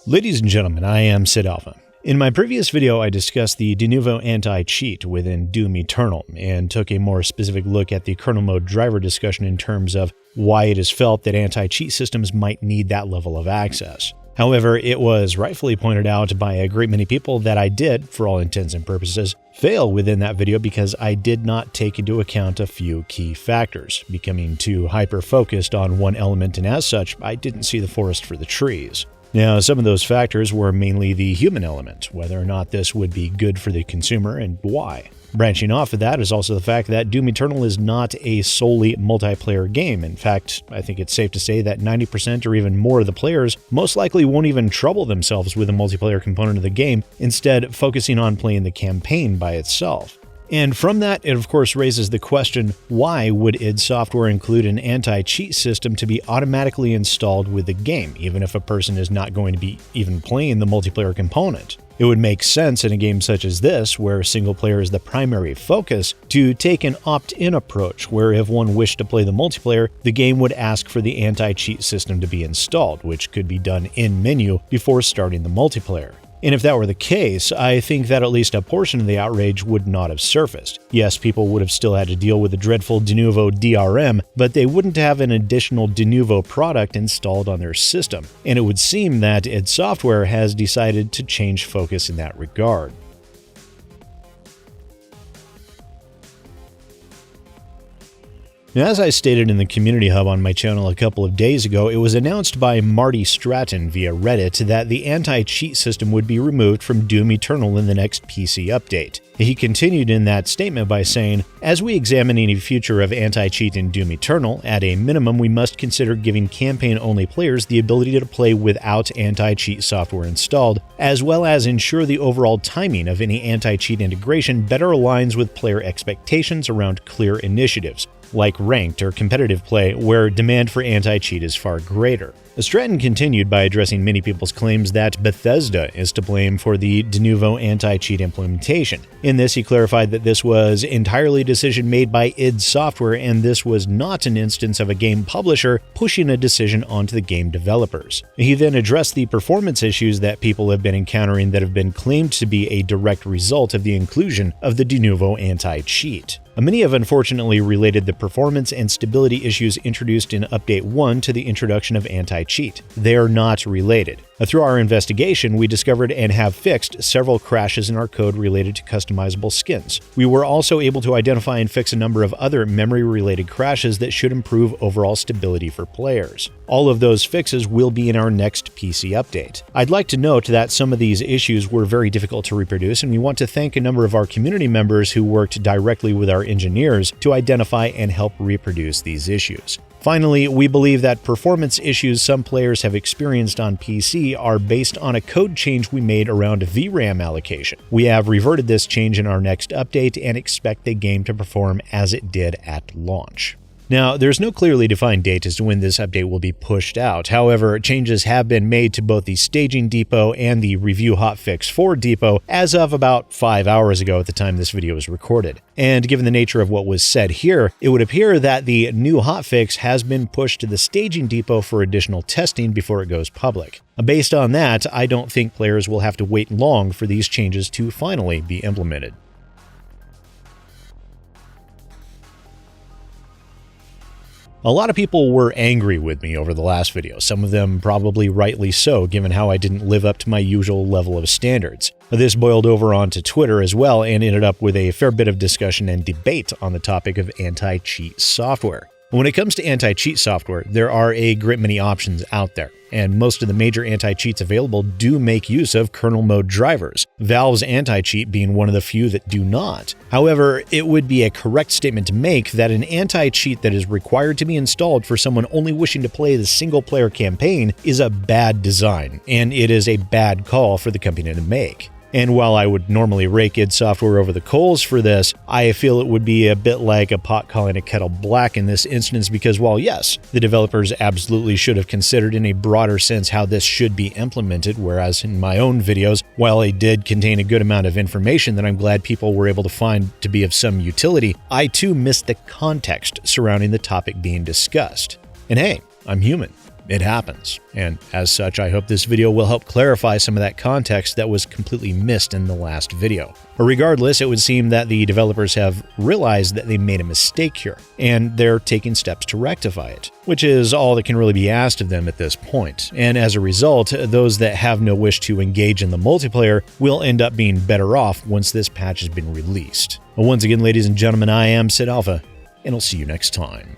Ladies and gentlemen, I am SidAlpha. In my previous video, I discussed the Denuvo anti-cheat within Doom Eternal and took a more specific look at the kernel mode driver discussion in terms of why it is felt that anti-cheat systems might need that level of access. However, it was rightfully pointed out by a great many people that I did, for all intents and purposes, fail within that video because I did not take into account a few key factors, becoming too hyper-focused on one element, and as such, I didn't see the forest for the trees. Now, some of those factors were mainly the human element, whether or not this would be good for the consumer and why. Branching off of that is also the fact that Doom Eternal is not a solely multiplayer game. In fact, I think it's safe to say that 90% or even more of the players most likely won't even trouble themselves with the multiplayer component of the game, instead focusing on playing the campaign by itself. And from that, it of course raises the question, why would id Software include an anti-cheat system to be automatically installed with the game, even if a person is not going to be even playing the multiplayer component? It would make sense in a game such as this, where single player is the primary focus, to take an opt-in approach, where if one wished to play the multiplayer, the game would ask for the anti-cheat system to be installed, which could be done in-menu before starting the multiplayer. And if that were the case, I think that at least a portion of the outrage would not have surfaced. Yes, people would have still had to deal with the dreadful Denuvo DRM, but they wouldn't have an additional Denuvo product installed on their system. And it would seem that id Software has decided to change focus in that regard. Now, as I stated in the community hub on my channel a couple of days ago, it was announced by Marty Stratton via Reddit that the anti-cheat system would be removed from Doom Eternal in the next PC update. He continued in that statement by saying, "As we examine any future of anti-cheat in Doom Eternal, at a minimum we must consider giving campaign-only players the ability to play without anti-cheat software installed, as well as ensure the overall timing of any anti-cheat integration better aligns with player expectations around clear initiatives, like ranked or competitive play, where demand for anti-cheat is far greater." Stratton continued by addressing many people's claims that Bethesda is to blame for the Denuvo anti-cheat implementation. In this, he clarified that this was entirely a decision made by id Software, and this was not an instance of a game publisher pushing a decision onto the game developers. He then addressed the performance issues that people have been encountering that have been claimed to be a direct result of the inclusion of the Denuvo anti-cheat. Many have unfortunately related the performance and stability issues introduced in Update 1 to the introduction of anti-cheat. They are not related. Through our investigation, we discovered and have fixed several crashes in our code related to customizable skins. We were also able to identify and fix a number of other memory-related crashes that should improve overall stability for players. All of those fixes will be in our next PC update. I'd like to note that some of these issues were very difficult to reproduce, and we want to thank a number of our community members who worked directly with our engineers to identify and help reproduce these issues. Finally, we believe that performance issues some players have experienced on PC are based on a code change we made around VRAM allocation. We have reverted this change in our next update and expect the game to perform as it did at launch. Now, there's no clearly defined date as to when this update will be pushed out. However, changes have been made to both the staging depot and the review hotfix for depot as of about 5 hours ago at the time this video was recorded. And given the nature of what was said here, it would appear that the new hotfix has been pushed to the staging depot for additional testing before it goes public. Based on that, I don't think players will have to wait long for these changes to finally be implemented. A lot of people were angry with me over the last video, some of them probably rightly so, given how I didn't live up to my usual level of standards. This boiled over onto Twitter as well and ended up with a fair bit of discussion and debate on the topic of anti-cheat software. When it comes to anti-cheat software, there are a great many options out there, and most of the major anti-cheats available do make use of kernel mode drivers, Valve's anti-cheat being one of the few that do not. However, it would be a correct statement to make that an anti-cheat that is required to be installed for someone only wishing to play the single-player campaign is a bad design, and it is a bad call for the company to make. And while I would normally rake id Software over the coals for this, I feel it would be a bit like a pot calling a kettle black in this instance because while yes, the developers absolutely should have considered in a broader sense how this should be implemented, whereas in my own videos, while it did contain a good amount of information that I'm glad people were able to find to be of some utility, I too missed the context surrounding the topic being discussed. And hey, I'm human. It happens, and as such, I hope this video will help clarify some of that context that was completely missed in the last video. But regardless, it would seem that the developers have realized that they made a mistake here, and they're taking steps to rectify it, which is all that can really be asked of them at this point. And as a result, those that have no wish to engage in the multiplayer will end up being better off once this patch has been released. Once again, ladies and gentlemen, I am SidAlpha, and I'll see you next time.